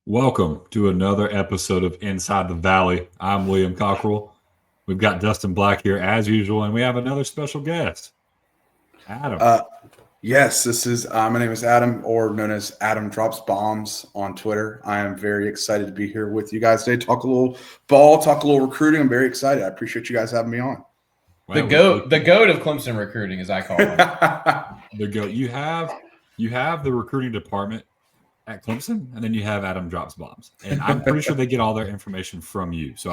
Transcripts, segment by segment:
Welcome to another episode of Inside the Valley. I'm William Cockrell. We've got Dustin Black here as usual, and we have another special guest, Adam. Yes, this is my name is Adam, or known as Adam Drops Bombs on Twitter. I am very excited to be here with you guys today. Talk a little ball, talk a little recruiting. I'm very excited. I appreciate you guys having me on. The goat of Clemson recruiting, as I call him. The goat. You have the recruiting department at Clemson, and then you have Adam Drops Bombs, and I'm pretty sure they get all their information from you. So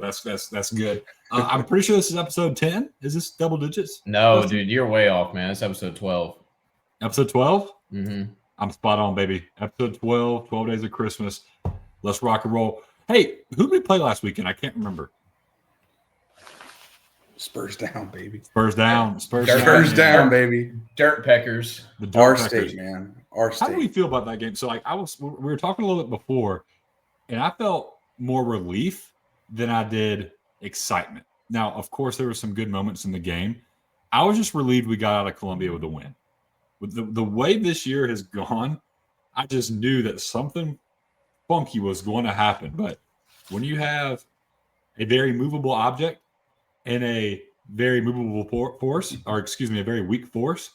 that's good. I'm pretty sure this is episode 10. Is this double digits? No, dude, you're way off, man. It's episode 12. Episode 12? Mm-hmm. I'm spot on, baby. Episode 12, 12 Days of Christmas. Let's rock and roll. Hey, who did we play last weekend? I can't remember. Spurs down, baby. Spurs down, baby. Dirt Peckers. Our state, man. Our state. How do we feel about that game? So, we were talking a little bit before, and I felt more relief than I did excitement. Now, of course, there were some good moments in the game. I was just relieved we got out of Columbia with a win. With the way this year has gone, I just knew that something funky was going to happen. But when you have a very movable object and a very movable force, or excuse me, a very weak force,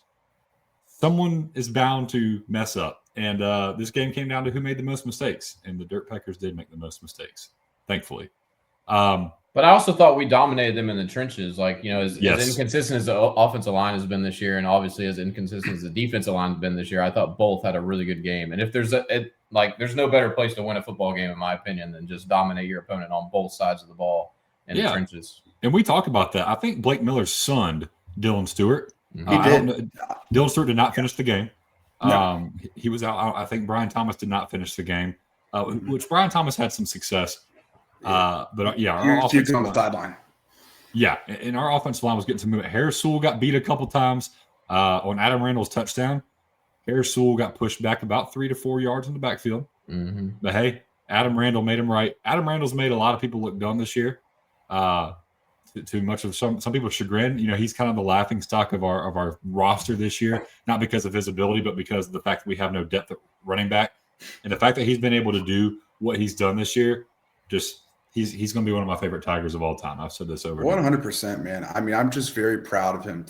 someone is bound to mess up. And this game came down to who made the most mistakes. And the Dirt Peckers did make the most mistakes, thankfully. But I also thought we dominated them in the trenches. Like, as inconsistent as the offensive line has been this year, and obviously as inconsistent as the defensive line has been this year, I thought both had a really good game. And if there's there's no better place to win a football game, in my opinion, than just dominate your opponent on both sides of the ball in the trenches. And we talked about that. I think Blake Miller sunned Dylan Stewart. He did. Dylan Stewart did not finish the game. No. He was out. I think Brian Thomas did not finish the game, which Brian Thomas had some success. Our offensive on the sideline. Yeah, and our offensive line was getting some movement. Harris Sewell got beat a couple times on Adam Randall's touchdown. Harris Sewell got pushed back about 3 to 4 yards in the backfield. Mm-hmm. But hey, Adam Randall made him right. Adam Randall's made a lot of people look dumb this year. Too much of some people's chagrin. He's kind of the laughing stock of our roster this year, not because of his ability, but because of the fact that we have no depth at running back. And the fact that he's been able to do what he's done this year, he's going to be one of my favorite Tigers of all time. I've said this over 100%, man. I mean, I'm just very proud of him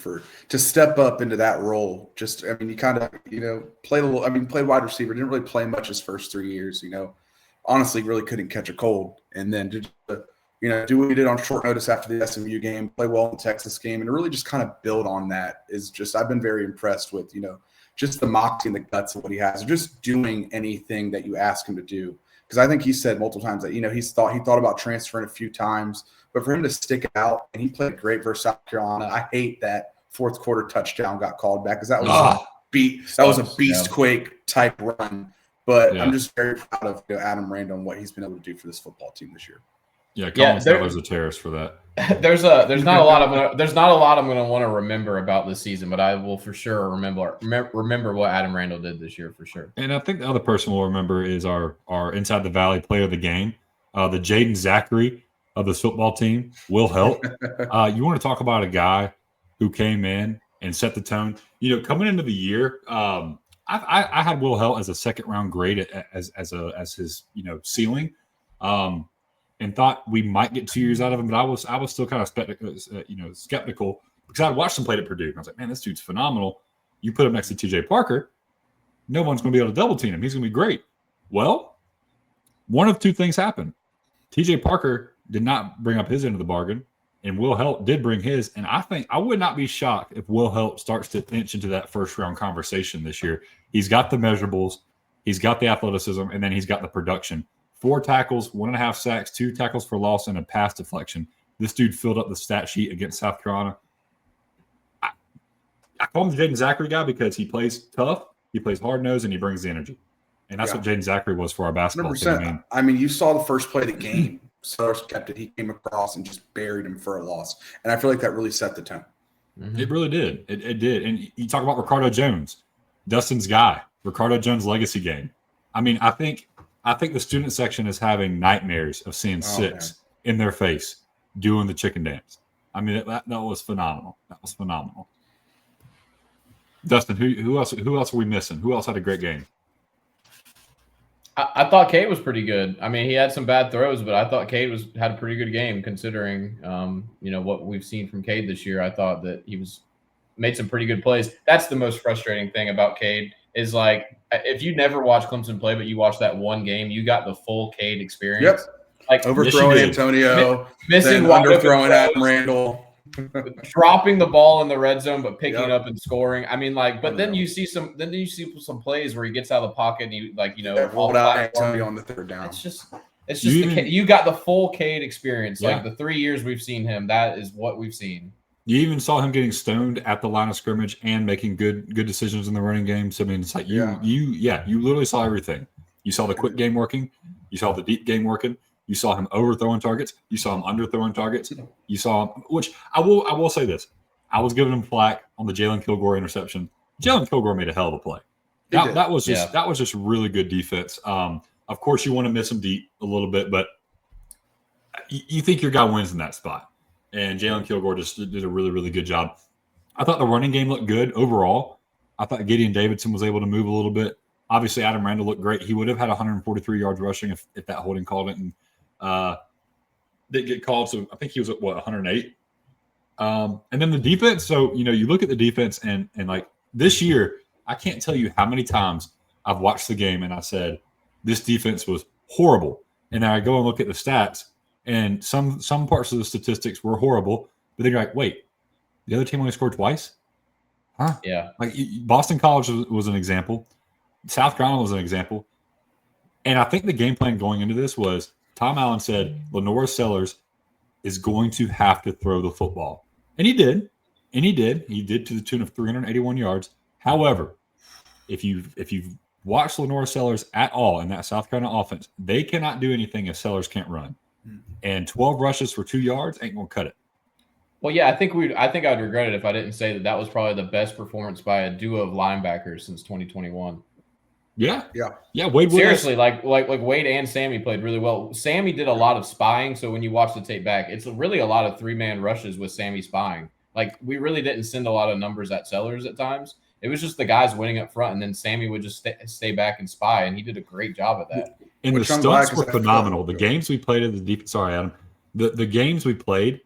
to step up into that role. He kind of, played wide receiver, didn't really play much his first 3 years, honestly really couldn't catch a cold. And then to do what he did on short notice after the SMU game, play well in the Texas game, and really just kind of build on that I've been very impressed with, just the moxie and the guts of what he has, just doing anything that you ask him to do. Because I think he said multiple times that, he thought about transferring a few times, but for him to stick out, and he played great versus South Carolina. I hate that fourth quarter touchdown got called back because that was a beastquake type run. But I'm just very proud of Adam Randall and what he's been able to do for this football team this year. Yeah, Colin Seller's a terrorist for that. There's not a lot I'm going to want to remember about this season, but I will for sure remember what Adam Randall did this year for sure. And I think the other person we'll remember is our Inside the Valley player of the game, the Jaden Zachary of this football team, Will Helt. You want to talk about a guy who came in and set the tone? Coming into the year, I had Will Helt as a second round grade as his ceiling. And thought we might get 2 years out of him, but I was still kind of skeptical because I'd watched him play at Purdue. And I was like, man, this dude's phenomenal. You put him next to TJ Parker, no one's going to be able to double team him. He's going to be great. Well, one of two things happened. TJ Parker did not bring up his end of the bargain, and Will Helt did bring his. And I think I would not be shocked if Will Helt starts to inch into that first round conversation this year. He's got the measurables, he's got the athleticism, and then he's got the production. 4 tackles, 1.5 sacks, 2 tackles for loss, and a pass deflection. This dude filled up the stat sheet against South Carolina. I call him the Jaden Zachary guy because he plays tough, he plays hard-nosed, and he brings the energy. And that's what Jaden Zachary was for our basketball 100%. team. I mean, you saw the first play of the game. Sellers kept it. He came across and just buried him for a loss. And I feel like that really set the tone. Mm-hmm. It really did. It did. And you talk about Ricardo Jones, Dustin's guy, Ricardo Jones' legacy game. I mean, I think the student section is having nightmares of seeing six in their face doing the chicken dance. I mean, that was phenomenal. That was phenomenal. Dustin, who else are we missing? Who else had a great game? I thought Cade was pretty good. I mean, he had some bad throws, but I thought Cade had a pretty good game considering, what we've seen from Cade this year. I thought that he made some pretty good plays. That's the most frustrating thing about Cade is like if you never watch Clemson play, but you watch that one game, you got the full Cade experience. Yep. Like overthrowing Antonio, missing underthrowing Adam Randall, dropping the ball in the red zone, but picking it up and scoring. I mean, but then you see some plays where he gets out of the pocket and he rolled out Antonio on the third down. It's just you got the full Cade experience. Yeah. Like the 3 years we've seen him, that is what we've seen. You even saw him getting stoned at the line of scrimmage and making good decisions in the running game. So I mean, it's like you literally saw everything. You saw the quick game working. You saw the deep game working. You saw him overthrowing targets. You saw him underthrowing targets. You saw him, which I will say this. I was giving him flack on the Jalen Kilgore interception. Jalen Kilgore made a hell of a play. That was just really good defense. Of course, you want to miss him deep a little bit, but you think your guy wins in that spot. And Jalen Kilgore just did a really, really good job. I thought the running game looked good overall. I thought Gideon Davidson was able to move a little bit. Obviously, Adam Randall looked great. He would have had 143 yards rushing if that holding call didn't get called. So I think he was at 108. And then the defense. So you look at the defense and like this year, I can't tell you how many times I've watched the game and I said this defense was horrible. And then I go and look at the stats, and some parts of the statistics were horrible. But then you're like, wait, the other team only scored twice? Huh? Yeah. Like Boston College was an example. South Carolina was an example. And I think the game plan going into this was Tom Allen said Lenora Sellers is going to have to throw the football. And he did. He did to the tune of 381 yards. However, if you've watched Lenora Sellers at all in that South Carolina offense, they cannot do anything if Sellers can't run. And 12 rushes for 2 yards ain't going to cut it. Well, yeah, I think I'd regret it if I didn't say that was probably the best performance by a duo of linebackers since 2021. Yeah. Wade seriously, like Wade and Sammy played really well. Sammy did a lot of spying, so when you watch the tape back, it's really a lot of 3-man rushes with Sammy spying. Like we really didn't send a lot of numbers at Sellers at times. It was just the guys winning up front, and then Sammy would just stay back and spy, and he did a great job at that. And the stunts were phenomenal. The games we played at the defense. Sorry, Adam. The games we played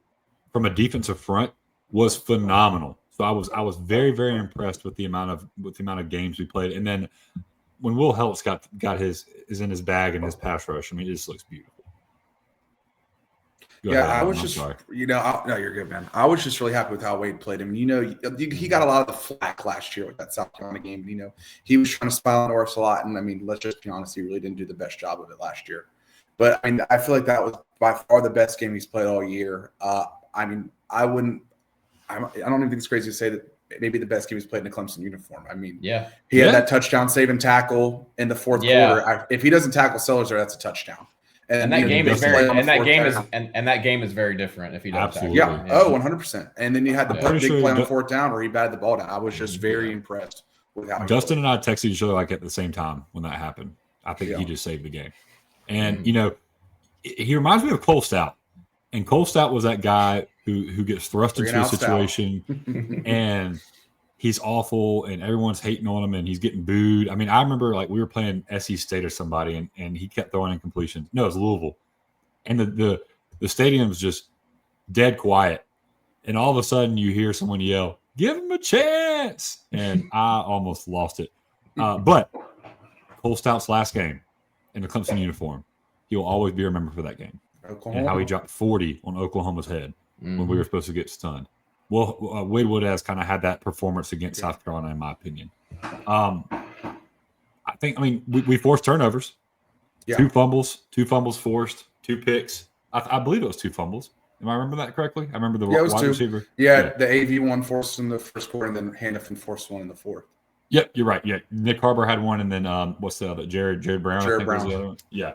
from a defensive front was phenomenal. So I was very, very impressed with the amount of games we played. And then when Will Helps is in his bag and his pass rush, I mean, it just looks beautiful. I was just, no, you're good, man. I was just really happy with how Wade played him. He got a lot of the flack last year with that South Carolina game. He was trying to spy on Norris a lot, and I mean, let's just be honest, he really didn't do the best job of it last year. But I mean, I feel like that was by far the best game he's played all year. I mean, I don't even think it's crazy to say that maybe the best game he's played in a Clemson uniform. I mean, he had that touchdown saving tackle in the fourth quarter. If he doesn't tackle Sellers there, that's a touchdown. And that game is very different if he does. Absolutely. Tackle. Yeah. 100%. And then you had the big play on fourth down where he batted the ball down. I was just very impressed with how Dustin and I texted each other like at the same time when that happened. I think he just saved the game. And he reminds me of Cole Stout. And Cole Stout was that guy who gets thrust into a situation and he's awful and everyone's hating on him and he's getting booed. I mean, I remember like we were playing SC State or somebody and he kept throwing incompletions. No, it was Louisville. And the stadium's just dead quiet. And all of a sudden you hear someone yell, "Give him a chance." And I almost lost it. But Cole Stout's last game in the Clemson uniform, he'll always be remembered for that game. Oklahoma. And how he dropped 40 on Oklahoma's head when we were supposed to get stunned. Well, Wade Wood has kind of had that performance against South Carolina, in my opinion. I mean, we forced turnovers. Yeah. 2 fumbles forced, 2 picks. I believe it was 2 fumbles. Am I remember that correctly? I remember the wide receiver. Yeah, the AV one forced in the first quarter, and then Hannafin forced one in the fourth. Yep, you're right. Yeah, Nick Harbor had one, and then what's the other? Jared Brown. Jared I think Brown. was the other one. Yeah.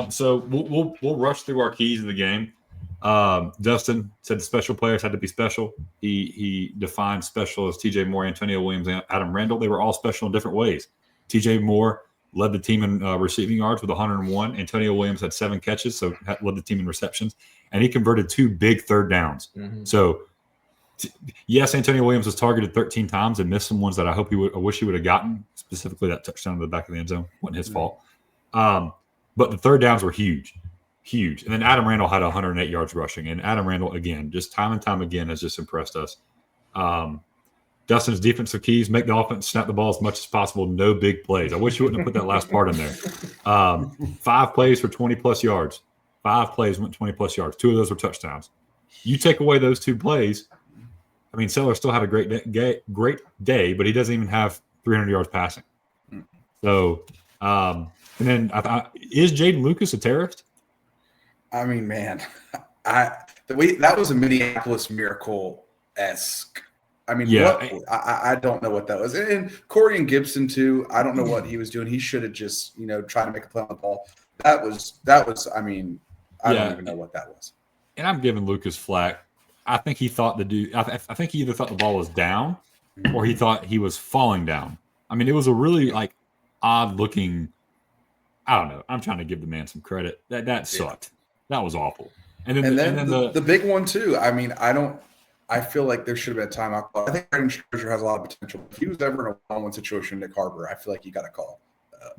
So we'll rush through our keys of the game. Dustin said the special players had to be special. He defined special as TJ Moore, Antonio Williams, and Adam Randall. They were all special in different ways. TJ Moore led the team in receiving yards with 101. Antonio Williams had 7 catches, so led the team in receptions, and he converted 2 big third downs. Mm-hmm. So yes, Antonio Williams was targeted 13 times and missed some ones that I wish he would have gotten. Specifically, that touchdown to the back of the end zone wasn't his fault. But the third downs were huge. And then Adam Randall had 108 yards rushing. And Adam Randall, again, just time and time again, has just impressed us. Dustin's defensive keys: make the offense snap the ball as much as possible. No big plays. I wish you wouldn't have put that last part in there. 5 plays for 20-plus yards. 5 plays went 20-plus yards. 2 of those were touchdowns. You take away those 2 plays, I mean, Sellers still had a great day, but he doesn't even have 300 yards passing. So, and then is Jaden Lucas a terrorist? I mean, man, that was a Minneapolis Miracle-esque. I mean, yeah, I don't know what that was. And Corey and Gibson too. I don't know what he was doing. He should have just, tried to make a play on the ball. That was. I mean, I don't even know what that was. And I'm giving Lucas flack. I think he thought I think he either thought the ball was down or he thought he was falling down. I mean, it was a really odd looking. I don't know. I'm trying to give the man some credit. That sucked. That was awful. And then the big one too. I mean, I feel like there should have been a timeout call. I think Brandon Scherzer has a lot of potential. If he was ever in a one-on-one situation with Nick Harbor, I feel like you got to call.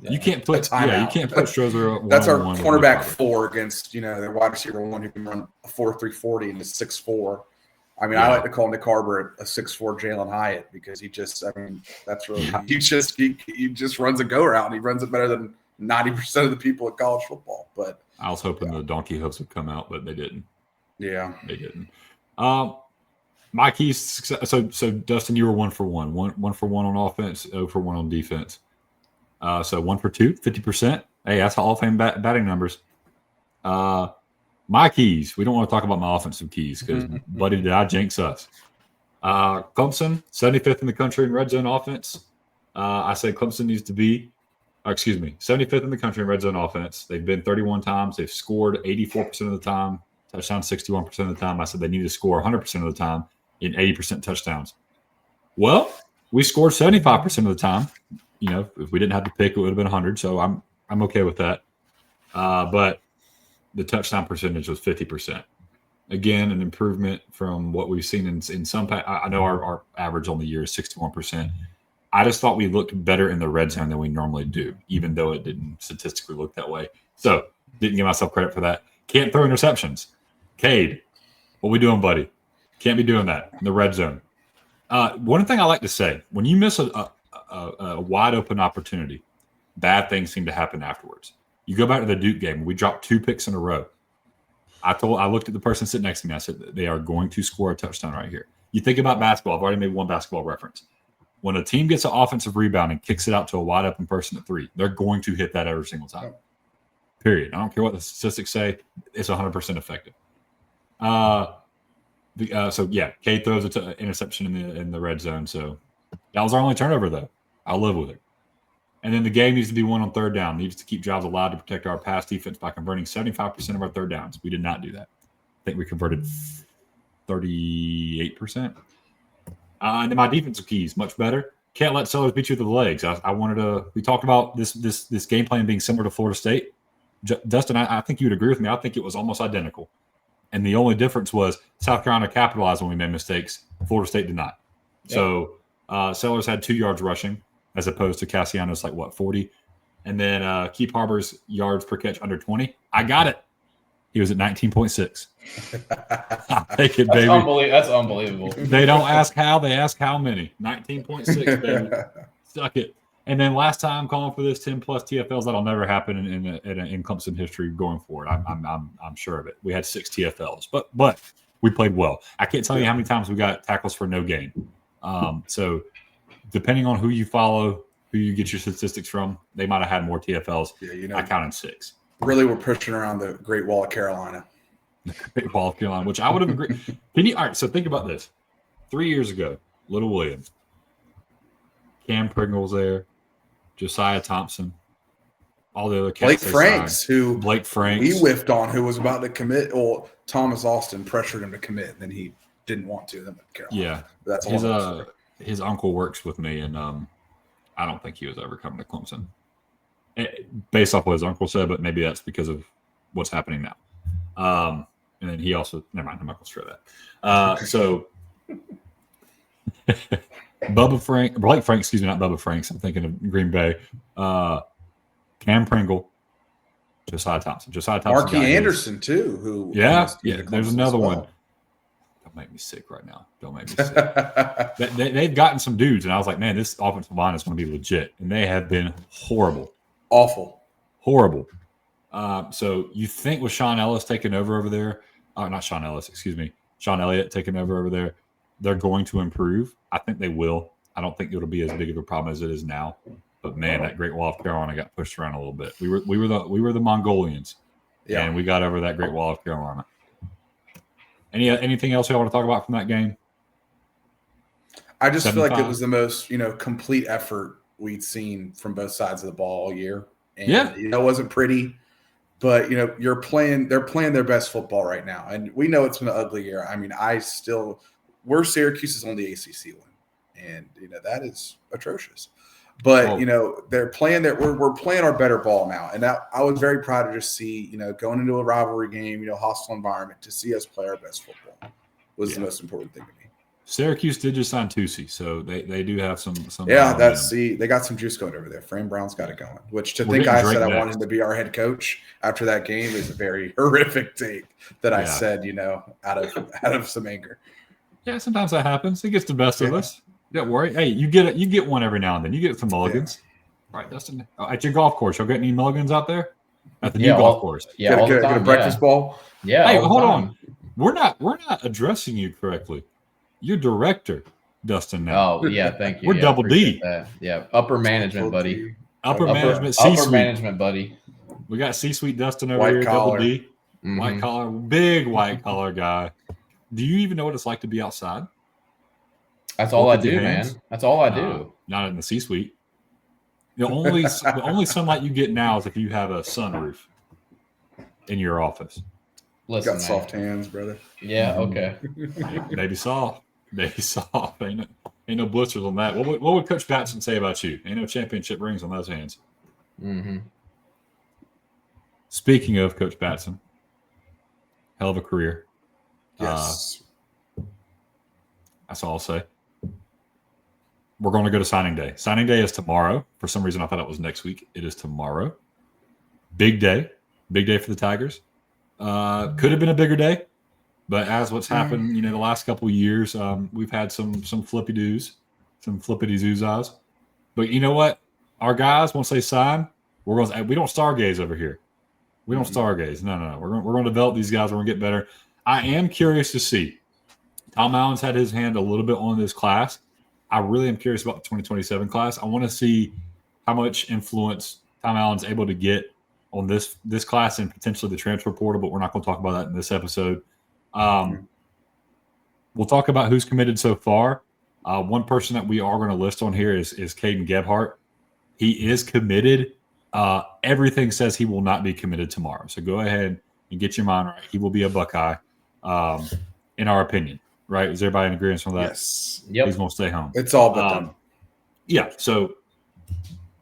You can't put timeout. You can't put Scherzer. That's our cornerback 4 against their wide receiver 1 who can run a 4.340 and is 6'4". I mean, I like to call Nick Harbor a 6'4" Jalen Hyatt because that's really he just runs a go route. And he runs it better than 90% of the people at college football. But I was hoping the donkey hoofs would come out, but they didn't. Yeah, they didn't. My keys. So Dustin, you were 1 for 1. 1 for 1 on offense, 0 for 1 on defense. So 1 for 2, 50%. Hey, that's Hall of Fame batting numbers. My keys. We don't want to talk about my offensive keys because, buddy, did I jinx us? Clemson, 75th in the country in red zone offense. I said Clemson needs to be, 75th in the country in red zone offense. They've been 31 times. They've scored 84% of the time, touchdown 61% of the time. I said they need to score 100% of the time in 80% touchdowns. Well, we scored 75% of the time. If we didn't have to pick, it would have been 100. So I'm okay with that. But the touchdown percentage was 50%. Again, an improvement from what we've seen in some. I know our average on the year is 61%. I just thought we looked better in the red zone than we normally do, even though it didn't statistically look that way. So didn't give myself credit for that. Can't throw interceptions. Cade, what we doing, buddy? Can't be doing that in the red zone. One thing I like to say, when you miss a wide open opportunity, bad things seem to happen afterwards. You go back to the Duke game. We dropped 2 picks in a row. I looked at the person sitting next to me. I said, they are going to score a touchdown right here. You think about basketball. I've already made one basketball reference. When a team gets an offensive rebound and kicks it out to a wide open person at 3, they're going to hit that every single time. Period. I don't care what the statistics say. It's 100% effective. Cade throws an interception in the red zone. So that was our only turnover, though. I'll live with it. And then the game needs to be won on third down. Needs to keep drives alive to protect our pass defense by converting 75% of our third downs. We did not do that. I think we converted 38%. And then my defensive keys, much better. Can't let Sellers beat you with the legs. We talked about this game plan being similar to Florida State. Dustin, I think you would agree with me. I think it was almost identical. And the only difference was South Carolina capitalized when we made mistakes. Florida State did not. Yeah. So Sellers had 2 yards rushing as opposed to Cassiano's 40. And then Keith Harbor's yards per catch under 20. I got it. He was at 19.6. I'll take it, baby. That's unbelievable. They don't ask how, they ask how many. 19.6, baby. Suck it. And then last time calling for this 10-plus TFLs, that'll never happen in Clemson history going forward. I'm sure of it. We had 6 TFLs, but we played well. I can't tell you how many times we got tackles for no gain. So depending on who you follow, who you get your statistics from, they might have had more TFLs. Yeah, I counted 6. Really, we're pushing around the Great Wall of Carolina. The Great Wall of Carolina, which I would have agreed. All right, so think about this. 3 years ago, Little William, Cam Pringle's there, Josiah Thompson, all the other cats. Blake Franks. We whiffed on, who was about to commit. Well, Thomas Austin pressured him to commit, and then he didn't want to. Then Carolina. Yeah, that's his uncle works with me, and I don't think he was ever coming to Clemson, based off what his uncle said. But maybe that's because of what's happening now. And then he also never mind. I'm not going to share that. So. Blake Frank, excuse me, not Bubba Franks. I'm thinking of Green Bay. Cam Pringle, Josiah Thompson. Josiah Thompson. Marquis Anderson too. Who? Yeah. There's another one. Don't make me sick right now. Don't make me sick. They've gotten some dudes, and I was like, man, this offensive line is going to be legit, and they have been horrible, horrible. So you think with Sean Ellis taking over there, not Sean Ellis, excuse me, Sean Elliott taking over there, they're going to improve. I think they will. I don't think it'll be as big of a problem as it is now. But man, that Great Wall of Carolina got pushed around a little bit. We were the Mongolians, and we got over that Great Wall of Carolina. Anything else you want to talk about from that game? I just feel like it was the most complete effort we'd seen from both sides of the ball all year. And, it wasn't pretty, but they're playing their best football right now, and we know it's been an ugly year. I mean, we're Syracuse's only ACC win, and that is atrocious. But they're playing we're playing our better ball now, and I was very proud to just see going into a rivalry game, hostile environment, to see us play our best football was the most important thing to me. Syracuse did just sign Tusi, so they do have some. Yeah, they got some juice going over there. Frame Brown's got it going. Which to think I said I wanted him to be our head coach after that game is a very horrific take that I said out of some anger. Yeah, sometimes that happens. It gets the best of us. Don't worry. Hey, you get one every now and then. You get some mulligans. All right, Dustin. At your golf course, you'll get any mulligans out there? At the new golf course. Yeah, get a breakfast ball. Yeah. Hey, hold on. We're not addressing you correctly. You're director, Dustin. Now. Oh yeah, thank you. We're double D. Yeah, upper management, buddy. Upper management, C-suite. Upper management, buddy. We got C-suite Dustin over here, double D. Mm-hmm. White collar, big white collar guy. Do you even know what it's like to be outside? That's all I do, man. That's all I do. Not in the C-suite. The only sunlight you get now is if you have a sunroof in your office. Listen, got soft hands, brother. Yeah. Okay. Maybe soft. Ain't no blisters on that. What would Coach Batson say about you? Ain't no championship rings on those hands. Mm-hmm. Speaking of Coach Batson, hell of a career. Yes. That's all I'll say. We're going to go to signing day. Signing day is tomorrow. For some reason, I thought it was next week. It is tomorrow. Big day. Big day for the Tigers. Could have been a bigger day, but as what's happened, the last couple of years, we've had some flippy-doos, some flippity-zoozahs. But you know what? Our guys, once they sign, we don't stargaze over here. We don't stargaze. No. We're going to develop these guys. We're going to get better. I am curious to see. Tom Allen's had his hand a little bit on this class. I really am curious about the 2027 class. I want to see how much influence Tom Allen's able to get on this class and potentially the transfer portal, but we're not going to talk about that in this episode. We'll talk about who's committed so far. One person that we are going to list on here is Caden Gebhart. He is committed. Everything says he will not be committed tomorrow. So go ahead and get your mind right. He will be a Buckeye, in our opinion. Right? Is everybody in agreement on that? Yes. Yep. He's going to stay home. It's all but done. Yeah. So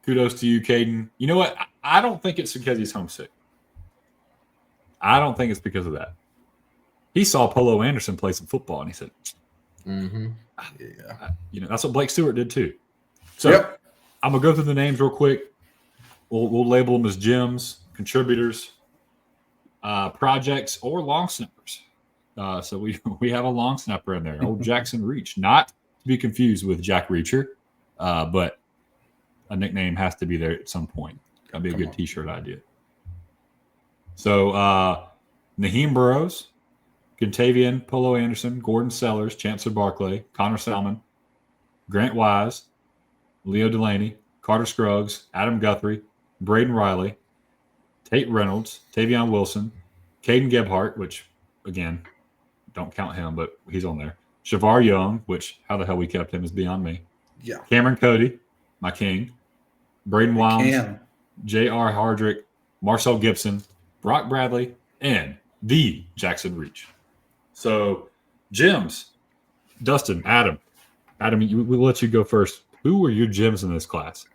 kudos to you, Caden. You know what? I don't think it's because he's homesick. I don't think it's because of that. He saw Polo Anderson play some football, and he said, yeah. That's what Blake Stewart did too. So I'm going to go through the names real quick. We'll label them as gems, contributors, projects, or long snappers. So we have a long snapper in there, old Jackson Reach, not to be confused with Jack Reacher, but a nickname has to be there at some point. Got to be a good T-shirt idea. So Naheem Burrows, Contavian, Polo Anderson, Gordon Sellers, Chancellor Barclay, Connor Salmon, Grant Wise, Leo Delaney, Carter Scruggs, Adam Guthrie, Braden Riley, Tate Reynolds, Tavion Wilson, Caden Gebhart, which, again, don't count him, but he's on there. Shavar Young, which how the hell we kept him is beyond me. Yeah. Cameron Cody, my king. Braden Wiles, J.R. Hardrick, Marcel Gibson, Brock Bradley, and the Jackson Reach. So, gems. Dustin, Adam, we'll let you go first. Who were your gems in this class?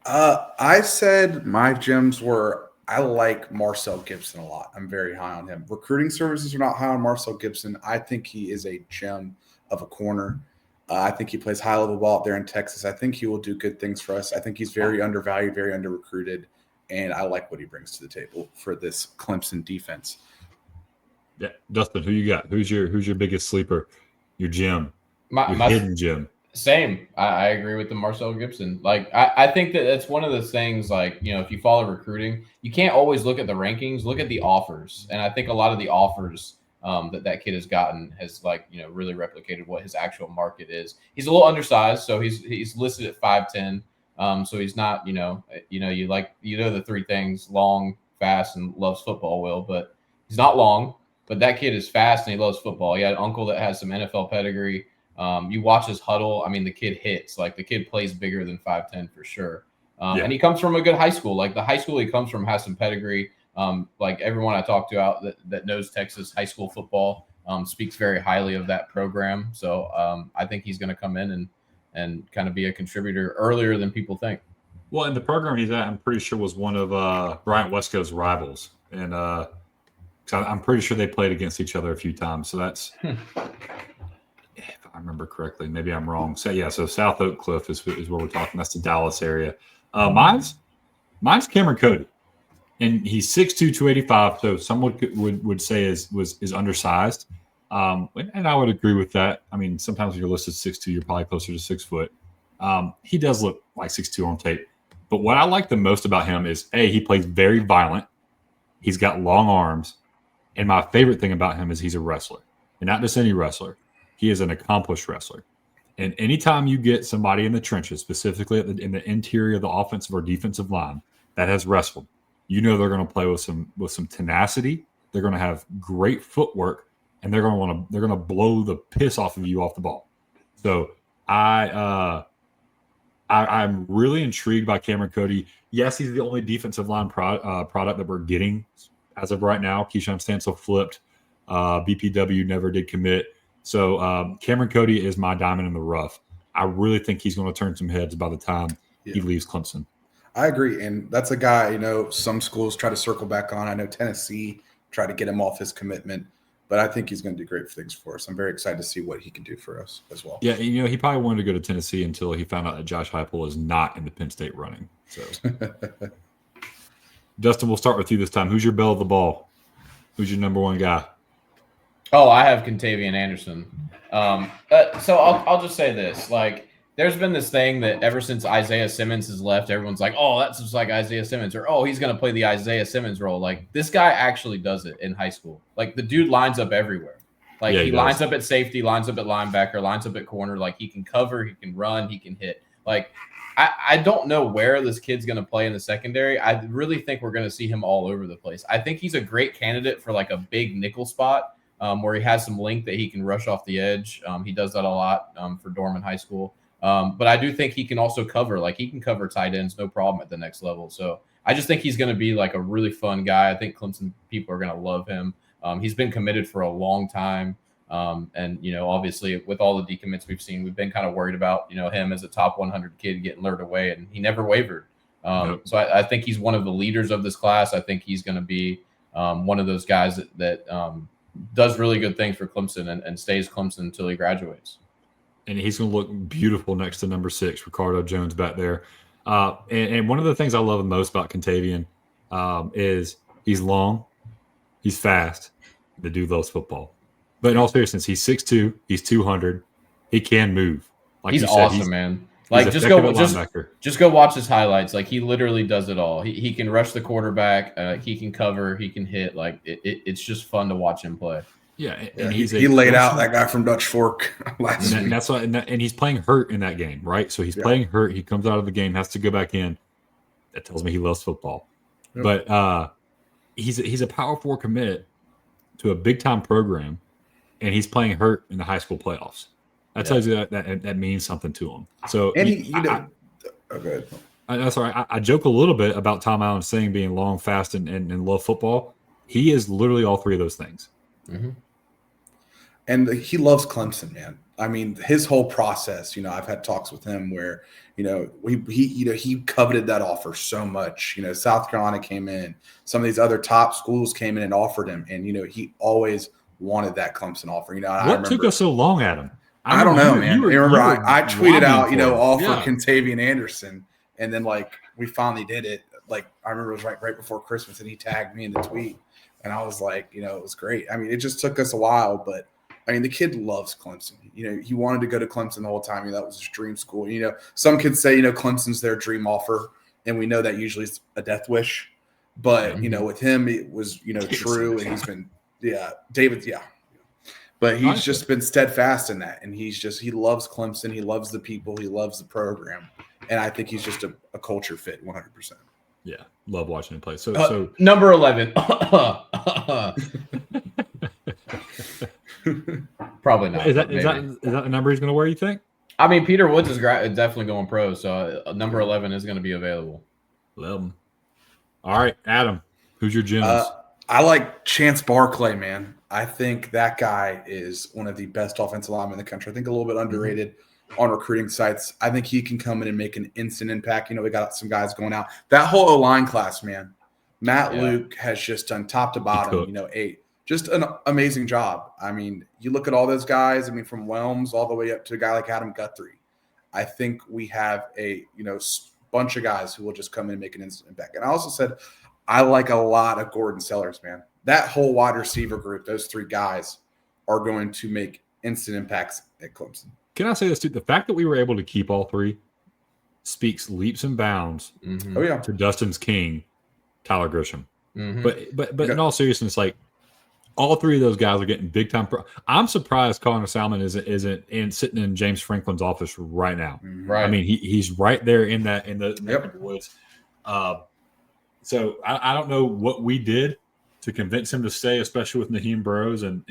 I said my gems were I like Marcel Gibson a lot. I'm very high on him. Recruiting services are not high on Marcel Gibson. I think he is a gem of a corner. I think he plays high-level ball out there in Texas. I think he will do good things for us. I think he's very undervalued, very under-recruited. and I like what he brings to the table for this Clemson defense. Yeah, Dustin, who you got? Who's your biggest sleeper? Your gem, your hidden gem. Same. I agree with the Marcel Gibson. Like, I think that that's one of those things, like, if you follow recruiting, you can't always look at the rankings, look at the offers. And I think a lot of the offers that kid has gotten has, like, really replicated what his actual market is. He's a little undersized, so he's listed at 5'10". So he's not, the three things: long, fast, and loves football, Will, but he's not long. But that kid is fast and he loves football. He had an uncle that has some NFL pedigree. You watch his huddle. I mean, the kid hits. Like, the kid plays bigger than 5'10" for sure. And he comes from a good high school. Like, the high school he comes from has some pedigree. Like, everyone I talk to out that knows Texas high school football speaks very highly of that program. So I think he's going to come in and kind of be a contributor earlier than people think. Well, and the program he's at, I'm pretty sure, was one of Bryant Wesco's rivals. And so I'm pretty sure they played against each other a few times. So that's, if I remember correctly, maybe I'm wrong. So so South Oak Cliff is where we're talking. That's the Dallas area. Mine's Cameron Cody, and he's 6'2", 285. So someone would say is undersized, and I would agree with that. I mean, sometimes when you're listed 6'2", you're probably closer to 6 foot. He does look like 6'2" on tape. But what I like the most about him is, he plays very violent. He's got long arms. And my favorite thing about him is he's a wrestler. And not just any wrestler. He is an accomplished wrestler. And anytime you get somebody in the trenches, specifically in the interior of the offensive or defensive line that has wrestled, they're going to play with some tenacity. They're going to have great footwork, and they're going to blow the piss off of you off the ball. So I'm really intrigued by Cameron Cody. Yes, he's the only defensive line product that we're getting as of right now. Keyshawn Stansel flipped. BPW never did commit. So Cameron Cody is my diamond in the rough. I really think he's going to turn some heads by the time he leaves Clemson. I agree. And that's a guy, some schools try to circle back on. I know Tennessee tried to get him off his commitment, but I think he's going to do great things for us. I'm very excited to see what he can do for us as well. Yeah, he probably wanted to go to Tennessee until he found out that Josh Heupel is not in the Penn State running. So, Dustin, we'll start with you this time. Who's your belle of the ball? Who's your number one guy? Oh, I have Contavious Anderson. So I'll just say this. Like, there's been this thing that ever since Isaiah Simmons has left, everyone's like, oh, that's just like Isaiah Simmons, or, oh, he's going to play the Isaiah Simmons role. Like, this guy actually does it in high school. Like, the dude lines up everywhere. Like, he lines up at safety, lines up at linebacker, lines up at corner. Like, he can cover, he can run, he can hit. Like, I don't know where this kid's going to play in the secondary. I really think we're going to see him all over the place. I think he's a great candidate for, like, a big nickel spot where he has some length that he can rush off the edge. He does that a lot for Dorman High School. But I do think he can also cover. Like, he can cover tight ends, no problem at the next level. So I just think he's going to be, like, a really fun guy. I think Clemson people are going to love him. He's been committed for a long time. And, obviously with all the decommits we've seen, we've been kind of worried about, him as a top 100 kid getting lured away, and he never wavered. So I think he's one of the leaders of this class. I think he's going to be one of those guys that does really good things for Clemson and stays Clemson until he graduates. And he's going to look beautiful next to number 6, Ricardo Jones, back there. And one of the things I love the most about Contavious is he's long, he's fast. The dude loves football. But in all seriousness, he's 6'2", he's 200, he can move. Like he's awesome, man. Like, just go watch his highlights. Like, he literally does it all. He can rush the quarterback, he can cover, he can hit. Like, it's just fun to watch him play. Yeah, and he laid out that guy from Dutch Fork last week. And that's why, and he's playing hurt in that game, right? So he's playing hurt. He comes out of the game, has to go back in. That tells me he loves football. Yep. But he's a Power 4 commit to a big time program, and he's playing hurt in the high school playoffs. That tells you that means something to him. So, and that's all right. I joke a little bit about Tom Allen saying being long, fast, and love football. He is literally all three of those things. Mm-hmm. And he loves Clemson, man. I mean, his whole process, I've had talks with him where, he coveted that offer so much. South Carolina came in, some of these other top schools came in and offered him. And, he always wanted that Clemson offer. What took us so long at him? I don't know, man. I tweeted out, offer Contavious Anderson. And then, we finally did it like I remember it was right before Christmas, and he tagged me in the tweet, and I was like, you know, it was great. I mean, it just took us a while, but I mean, the kid loves Clemson. You know, he wanted to go to Clemson the whole time. You know, that was his dream school. You know, some kids say, you know, Clemson's their dream offer, and we know that usually is a death wish. But, you know, with him, it was, you know, true. And he's been, David. But he's just been steadfast in that. And he loves Clemson. He loves the people. He loves the program. And I think he's just a culture fit 100%. Yeah. Love watching him play. So number 11. Probably not. Is that the number he's going to wear, you think? I mean, Peter Woods is definitely going pro, so number 11 is going to be available. 11. All right, Adam, who's your gems? I like Chance Barkley, man. I think that guy is one of the best offensive linemen in the country. I think a little bit underrated on recruiting sites. I think he can come in and make an instant impact. You know, we got some guys going out. That whole O-line class, man. Matt Luke has just done top to bottom, you know, just an amazing job. I mean, you look at all those guys, I mean, from Whelms all the way up to a guy like Adam Guthrie. I think we have a, you know, bunch of guys who will just come in and make an instant impact. And I also said I like a lot of Gordon Sellers, man. That whole wide receiver group, those three guys are going to make instant impacts at Clemson. Can I say this, too? The fact that we were able to keep all three speaks leaps and bounds to Dustin's king, Tyler Grisham. But in all seriousness, like, all three of those guys are getting big time. I'm surprised Connor Salmon isn't sitting in James Franklin's office right now. Right. I mean, he's right there in the neck of the woods. So I don't know what we did to convince him to stay, especially with Naheem Burrows and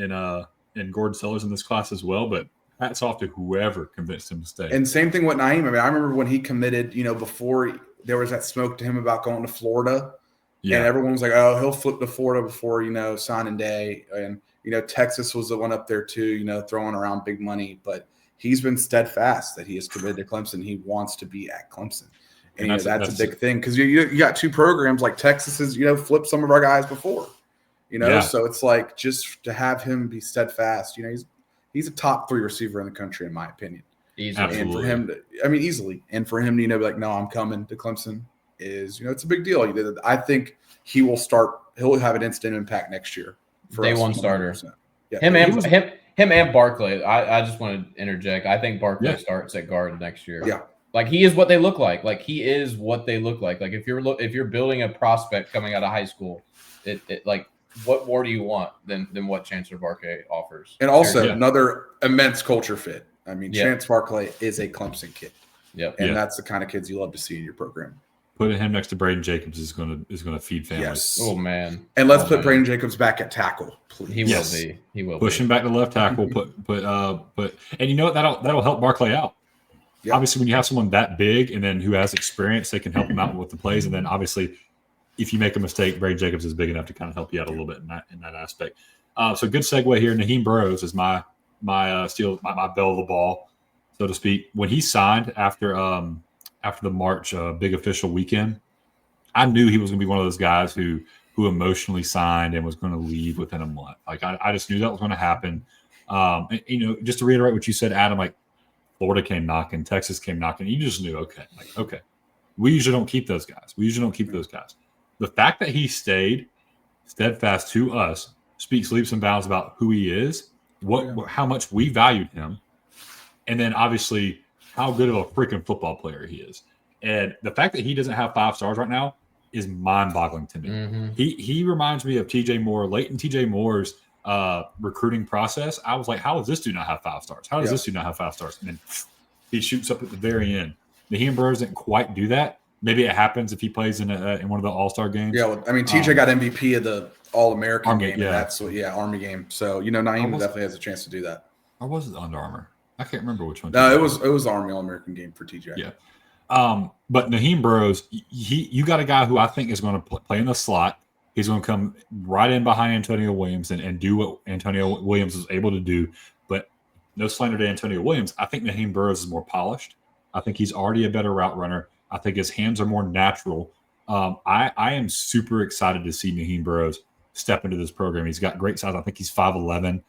Gordon Sellers in this class as well. But hats off to whoever convinced him to stay. And same thing with Naheem. I mean, I remember when he committed, you know, before there was that smoke to him about going to Florida. Yeah. And everyone was like, oh, he'll flip to Florida before, you know, signing day. And, you know, Texas was the one up there too, you know, throwing around big money. But he's been steadfast that he is committed to Clemson. He wants to be at Clemson. And you know, that's a big thing because you got two programs like Texas has, you know, flipped some of our guys before, you know. So it's like just to have him be steadfast, you know, he's a top 3 receiver in the country, in my opinion. Easily. And for him easily. And for him to, you know, be like, no, I'm coming to Clemson. Is, you know, it's a big deal. I think he'll have an instant impact next year. Day one starter. Yeah. Him and Barkley. I just want to interject. I think Barkley starts at guard next year. Yeah. Like he is what they look like. Like he is what they look like. Like if you're building a prospect coming out of high school, it like what more do you want than what Chancellor Barkley offers? And also another immense culture fit. I mean, Chance Barkley is a Clemson kid. Yep. And that's the kind of kids you love to see in your program. Putting him next to Braden Jacobs is going to feed families. Yes. Oh man. And let's put Braden Jacobs back at tackle, please. He will be. He will push him back to left tackle. And you know what? That'll help Barkley out. Yep. Obviously, when you have someone that big and then who has experience, they can help him out with the plays. And then obviously, if you make a mistake, Braden Jacobs is big enough to kind of help you out a little bit in that aspect. So good segue here. Naheem Burrows is my bell of the ball, so to speak. When he signed after the March big official weekend, I knew he was going to be one of those guys who emotionally signed and was going to leave within a month. Like I just knew that was going to happen. And, you know, just to reiterate what you said, Adam, like Florida came knocking, Texas came knocking. You just knew, okay, we usually don't keep those guys. The fact that he stayed steadfast to us speaks leaps and bounds about who he is, how much we valued him, and then obviously how good of a freaking football player he is. And the fact that he doesn't have 5 stars right now is mind-boggling to me. Mm-hmm. He reminds me of TJ Moore, late in TJ Moore's recruiting process. I was like, how does this dude not have 5 stars? How does this dude not have 5 stars? And then he shoots up at the very end. Naheem Burrows didn't quite do that. Maybe it happens if he plays in one of the All-Star games. Yeah, well, I mean, TJ got MVP of the All-American game. Yeah. And that's Army game. So, you know, Naheem definitely has a chance to do that. Or was it Under Armour? I can't remember which one. No, it was the Army All-American game for TJ. Yeah. But Naheem Burrows, you got a guy who I think is going to play in the slot. He's going to come right in behind Antonio Williams and do what Antonio Williams was able to do. But no slander to Antonio Williams. I think Naheem Burrows is more polished. I think he's already a better route runner. I think his hands are more natural. I am super excited to see Naheem Burrows step into this program. He's got great size. I think he's 5'11".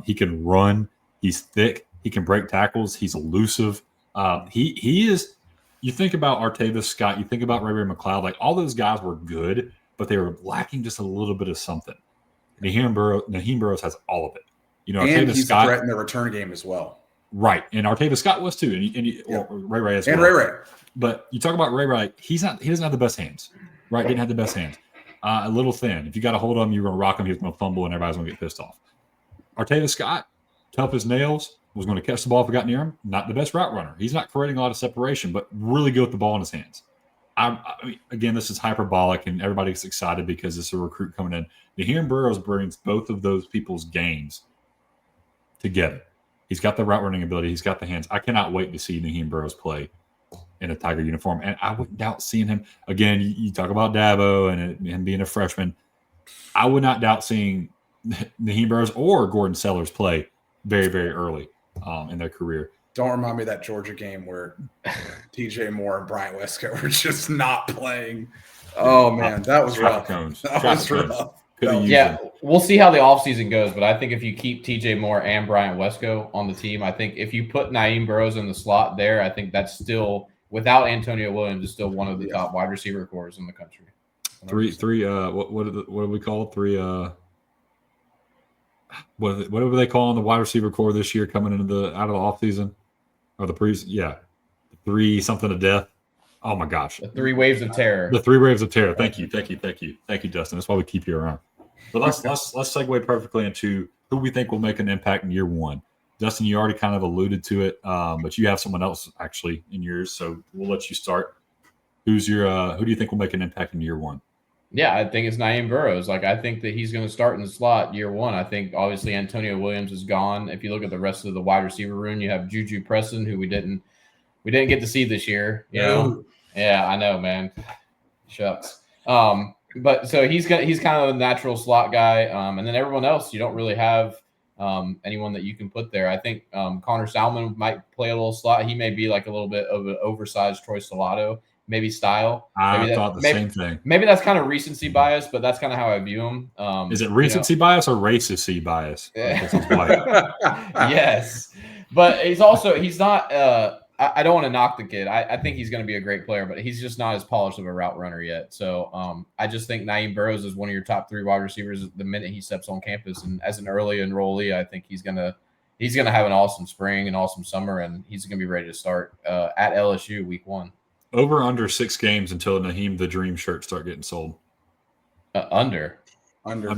He can run. He's thick. He can break tackles. He's elusive. He is you think about Artavis Scott, you think about Ray McLeod, like all those guys were good, but they were lacking just a little bit of something. Naheem Burrows has all of it. You know, and Artavis he's Scott, a threat in the return game as well. Right, and Artavis Scott was too, Yep. Ray as and well. Ray. But you talk about Ray, he doesn't have the best hands. Right, didn't have the best hands. A little thin. If you got a hold of him, you're going to rock him. He's going to fumble, and everybody's going to get pissed off. Artavis Scott, tough as nails, was going to catch the ball if it got near him. Not the best route runner. He's not creating a lot of separation, but really good with the ball in his hands. I mean, again, this is hyperbolic, and everybody gets excited because it's a recruit coming in. Naheem Burrows brings both of those people's games together. He's got the route running ability. He's got the hands. I cannot wait to see Naheem Burrows play in a Tiger uniform, and I wouldn't doubt seeing him again. You talk about Dabo and him being a freshman. I would not doubt seeing Naheem Burrows or Gordon Sellers play very, very early in their career. Don't remind me of that Georgia game where TJ Moore and Bryant Wesco were just not playing. Oh man, that was rough. That was rough. We'll see how the offseason goes, but I think if you keep TJ Moore and Bryant Wesco on the team, I think if you put Naheem Burrows in the slot there, I think that's still, without Antonio Williams, is still one of the top wide receiver cores in the country. 100%. Three. What do we call it? Three. Whatever they call on the wide receiver core this year, coming into out of the offseason or the pre. Yeah, 3 something to death. Oh my gosh. The 3 waves of terror. The 3 waves of terror. Thank you, Dustin. That's why we keep you around. But let's segue perfectly into who we think will make an impact in year one. Dustin, you already kind of alluded to it, but you have someone else actually in yours, so we'll let you start. Who do you think will make an impact in year one? Yeah, I think it's Naheem Burrows. Like, I think that he's going to start in the slot year one. I think obviously Antonio Williams is gone. If you look at the rest of the wide receiver room, you have Juju Preston, who we didn't get to see this year. You know, yeah, I know, man. Shucks. But so he's kind of a natural slot guy, and then everyone else, you don't really have anyone that you can put there. I think Connor Salmon might play a little slot. He may be like a little bit of an oversized Troy Stellato, maybe style. I thought the same thing. Maybe that's kind of recency bias, but that's kind of how I view him. Is it recency bias or racisty bias? Yes, but he's not. I don't want to knock the kid. I think he's going to be a great player, but he's just not as polished of a route runner yet. So I just think Naheem Burrows is one of your top 3 wide receivers the minute he steps on campus. And as an early enrollee, I think he's gonna have an awesome spring, an awesome summer, and he's going to be ready to start at LSU week 1. Over under 6 games until Naheem the Dream shirts start getting sold. Under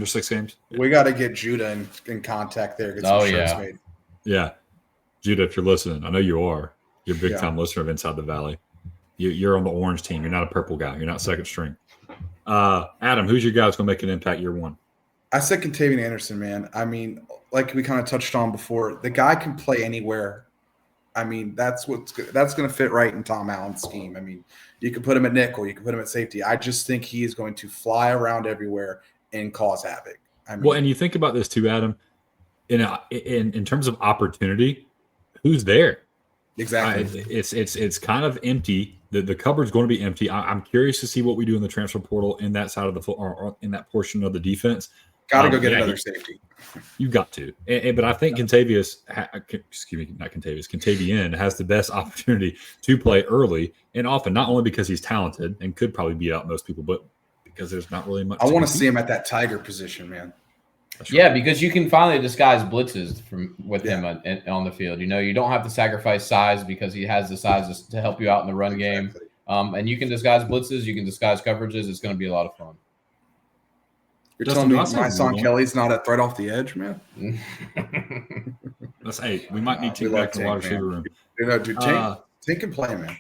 6 games. We got to get Judah in contact there. Get some shirts made. Yeah, Judah, if you're listening, I know you are. You're a big-time listener of Inside the Valley. You're on the orange team. You're not a purple guy. You're not second string. Adam, who's your guy that's going to make an impact year one? I said Contavious Anderson, man. I mean, like we kind of touched on before, the guy can play anywhere. I mean, that's going to fit right in Tom Allen's scheme. I mean, you can put him at nickel. You can put him at safety. I just think he is going to fly around everywhere and cause havoc. I mean, well, and you think about this too, Adam, in terms of opportunity, who's there? Exactly. It's kind of empty. The cupboard's going to be empty. I'm curious to see what we do in the transfer portal in that side of the or in that portion of the defense. Got to go get another safety. You've got to. But I think Contavious has the best opportunity to play early and often, not only because he's talented and could probably beat out most people, but because there's not really much. I want to see him at that Tiger position, man. Yeah, because you can finally disguise blitzes with him on the field. You know, you don't have to sacrifice size because he has the size to help you out in the run game. And you can disguise blitzes. You can disguise coverages. It's going to be a lot of fun. You're telling me my son Kelly's not a threat off the edge, man? We might need to back in the wide receiver room. You know, dude, Tank can play, man.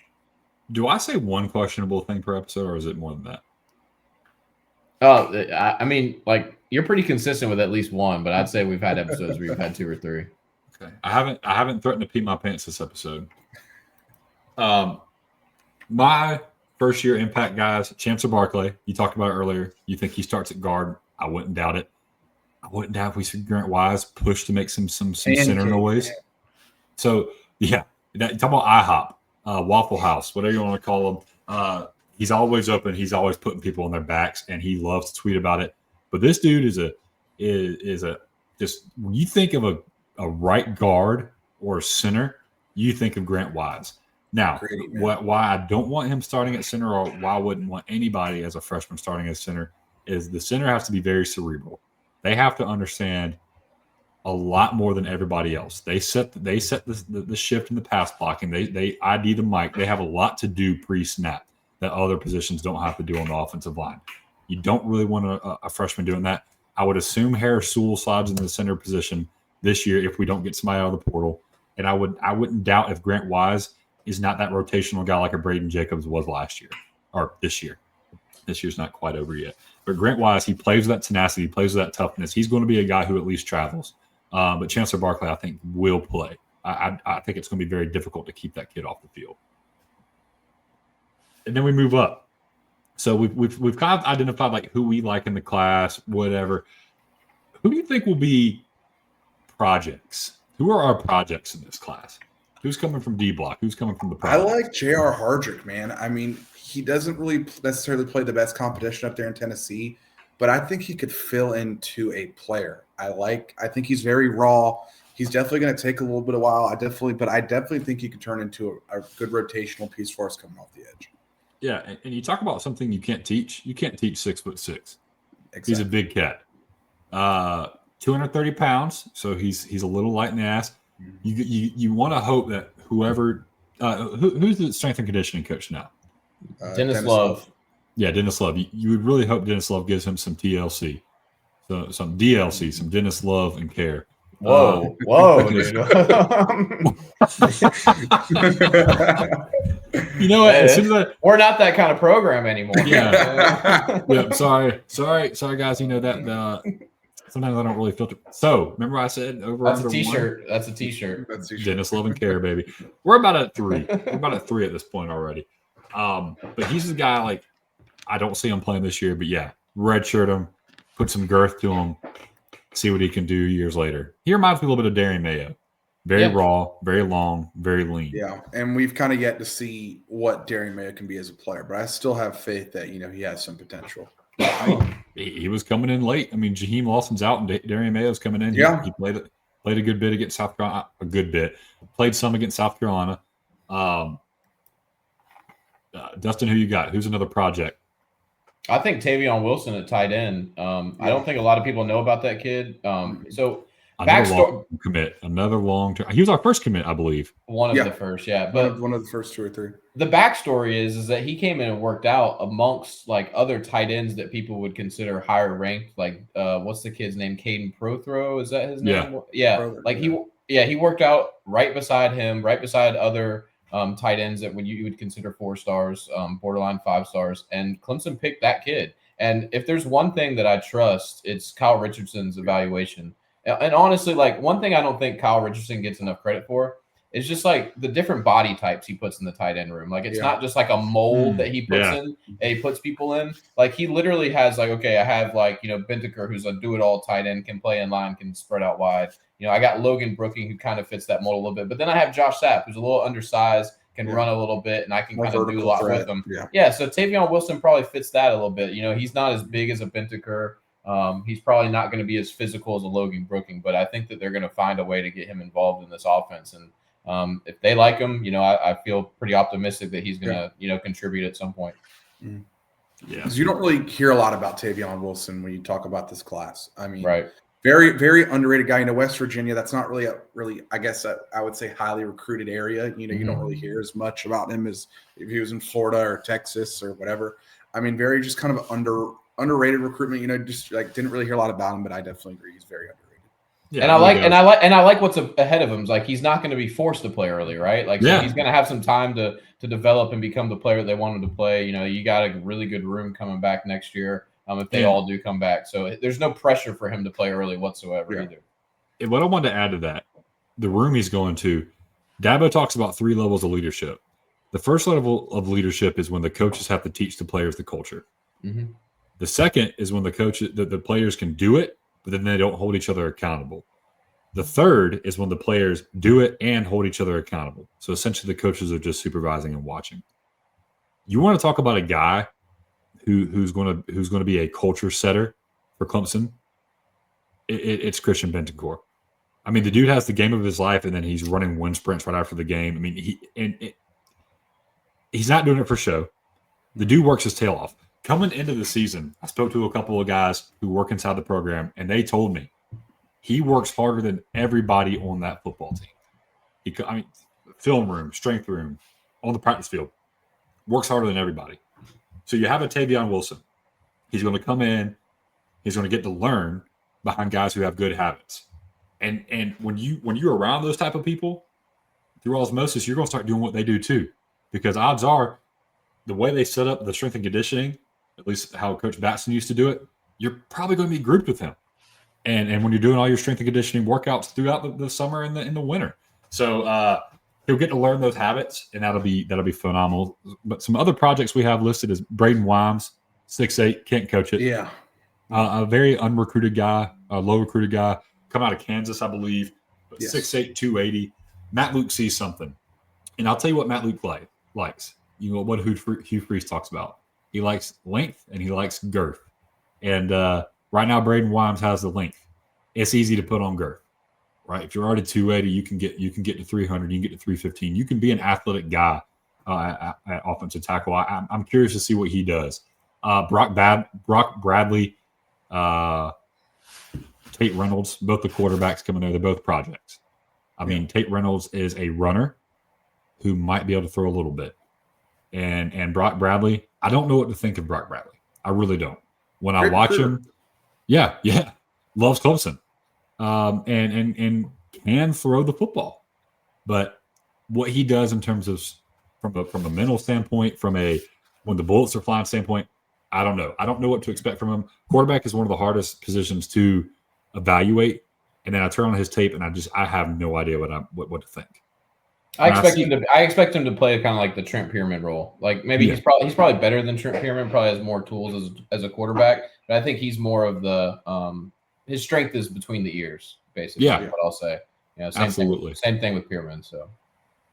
Do I say one questionable thing per episode, or is it more than that? I mean, like, you're pretty consistent with at least one, but I'd say we've had episodes where you've had 2 or 3. Okay, I haven't threatened to pee my pants this episode. My first year impact guys, Chancellor Barkley. You talked about it earlier. You think he starts at guard? I wouldn't doubt it. I wouldn't doubt if we see Grant Wise push to make some center noise. So yeah, talk about IHOP, Waffle House, whatever you want to call them. He's always open. He's always putting people on their backs, and he loves to tweet about it. But this dude is just when you think of a right guard or a center, you think of Grant Wise. Now, why I don't want him starting at center, or why I wouldn't want anybody as a freshman starting at center, is the center has to be very cerebral. They have to understand a lot more than everybody else. They set the shift in the pass blocking. They ID the mic. They have a lot to do pre-snap that other positions don't have to do on the offensive line. You don't really want a freshman doing that. I would assume Harris Sewell slides into the center position this year if we don't get somebody out of the portal. And I wouldn't doubt if Grant Wise is not that rotational guy like a Braden Jacobs was last year or this year. This year's not quite over yet. But Grant Wise, he plays with that tenacity. He plays with that toughness. He's going to be a guy who at least travels. But Chancellor Barkley, I think, will play. I think it's going to be very difficult to keep that kid off the field. And then we move up. So we've kind of identified like who we like in the class, whatever. Who do you think will be projects? Who are our projects in this class? Who's coming from D block? Who's coming from the projects? I like J.R. Hardrick, man. I mean, he doesn't really necessarily play the best competition up there in Tennessee, but I think he could fill into a player. I think he's very raw. He's definitely going to take a little bit of while. I definitely think he could turn into a good rotational piece for us coming off the edge. Yeah, and you talk about something you can't teach. You can't teach 6'6". Exactly. He's a big cat. 230 pounds, so he's a little light in the ass. You want to hope that whoever who's the strength and conditioning coach now? Dennis Love. Yeah, Dennis Love. You would really hope Dennis Love gives him some TLC, some DLC, some Dennis Love and care. Whoa. You know what? As soon as we're not that kind of program anymore. Yeah. Yeah. Sorry, guys. You know that sometimes I don't really filter. So remember I said over. That's a t-shirt. That's a t-shirt. Dennis Love and care, baby. We're about at 3. We're about at 3 at this point already. But he's the guy. Like I don't see him playing this year, but yeah, redshirt him, put some girth to him. See what he can do years later. He reminds me a little bit of Darian Mayo. Very raw, very long, very lean. Yeah, and we've kind of yet to see what Darian Mayo can be as a player, but I still have faith that, he has some potential. He was coming in late. I mean, Jaheim Lawson's out and Darian Mayo's coming in. Yeah. He played a good bit against South Carolina. A good bit. Played some against South Carolina. Dustin, who you got? Who's another project? I think Tavion Wilson at tight end. I don't think a lot of people know about that kid. So another long term. He was our first commit, I believe. One of the first, yeah. But one of the first 2 or 3. The backstory is that he came in and worked out amongst like other tight ends that people would consider higher ranked. Like what's the kid's name? Caden Prothro, is that his name? Yeah. He worked out right beside him, right beside other tight ends that you would consider 4 stars, borderline 5 stars, and Clemson picked that kid. And if there's one thing that I trust, it's Kyle Richardson's evaluation. And honestly, like one thing I don't think Kyle Richardson gets enough credit for is just like the different body types he puts in the tight end room. Like it's not just like a mold that he puts in and he puts people in. Like he literally has like, okay, I have like, Bentiker, who's a do-it-all tight end, can play in line, can spread out wide. I got Logan Brooking, who kind of fits that mold a little bit. But then I have Josh Sapp, who's a little undersized, can run a little bit, and I can kind of do a lot with him. Yeah, so Tavion Wilson probably fits that a little bit. He's not as big as a Bentiker. He's probably not going to be as physical as a Logan Brooking, but I think that they're going to find a way to get him involved in this offense. And if they like him, I feel pretty optimistic that he's going to, contribute at some point. Yeah, because you don't really hear a lot about Tavion Wilson when you talk about this class. I mean, very, very underrated guy. West Virginia, that's not really I guess I would say highly recruited area. You don't really hear as much about him as if he was in Florida or Texas or whatever. I mean, very just kind of underrated recruitment. Just like didn't really hear a lot about him, but I definitely agree he's very underrated. Yeah, and I like what's ahead of him. Like he's not going to be forced to play early, right? Like so he's going to have some time to develop and become the player they want him to play. You got a really good room coming back next year. If they all do come back. So there's no pressure for him to play early whatsoever either. And what I wanted to add to that, the room he's going to, Dabo talks about 3 levels of leadership. The first level of leadership is when the coaches have to teach the players the culture. Mm-hmm. The second is when the players can do it, but then they don't hold each other accountable. The third is when the players do it and hold each other accountable. So essentially the coaches are just supervising and watching. You want to talk about a guy who's going to be a culture setter for Clemson? It's Christian Bentancur. I mean, the dude has the game of his life, and then he's running wind sprints right after the game. I mean, he's not doing it for show. The dude works his tail off. Coming into the season, I spoke to a couple of guys who work inside the program, and they told me he works harder than everybody on that football team. Film room, strength room, on the practice field, works harder than everybody. So you have a Tavion Wilson. He's going to come in. He's going to get to learn behind guys who have good habits. And when you're around those type of people, through osmosis, you're going to start doing what they do too. Because odds are, the way they set up the strength and conditioning, at least how Coach Batson used to do it, you're probably going to be grouped with him. And when you're doing all your strength and conditioning workouts throughout the summer and in the winter. So he'll get to learn those habits, and that'll be phenomenal. But some other projects we have listed is Braden Wimes, 6'8", can't coach it. Yeah. A very unrecruited guy, a low recruited guy, come out of Kansas, I believe, but Yes. 6'8", 280. Matt Luke sees something. And I'll tell you what Matt Luke likes. You know what Hugh Freeze talks about. He likes length and he likes girth. And right now, Braden Wimes has the length. It's easy to put on girth, right? If you're already 280, you can get to 300, you can get to 315. You can be an athletic guy at offensive tackle. I'm curious to see what he does. Brock Bradley, Tate Reynolds, both the quarterbacks coming there. They're both projects. I mean, Tate Reynolds is a runner who might be able to throw a little bit. And Brock Bradley, I don't know what to think of Brock Bradley. I really don't. When I watch him, yeah, loves Clemson, and can throw the football. But what he does in terms of from a mental standpoint, when the bullets are flying standpoint, I don't know. I don't know what to expect from him. Quarterback is one of the hardest positions to evaluate. And then I turn on his tape, and I have no idea what to think. I expect him to play kind of like the Trent Pierman role. Like maybe he's probably better than Trent Pierman. Probably has more tools as a quarterback, but I think he's more of the his strength is between the ears, basically. Yeah, what I'll say. Absolutely. Same thing with Pierman. So,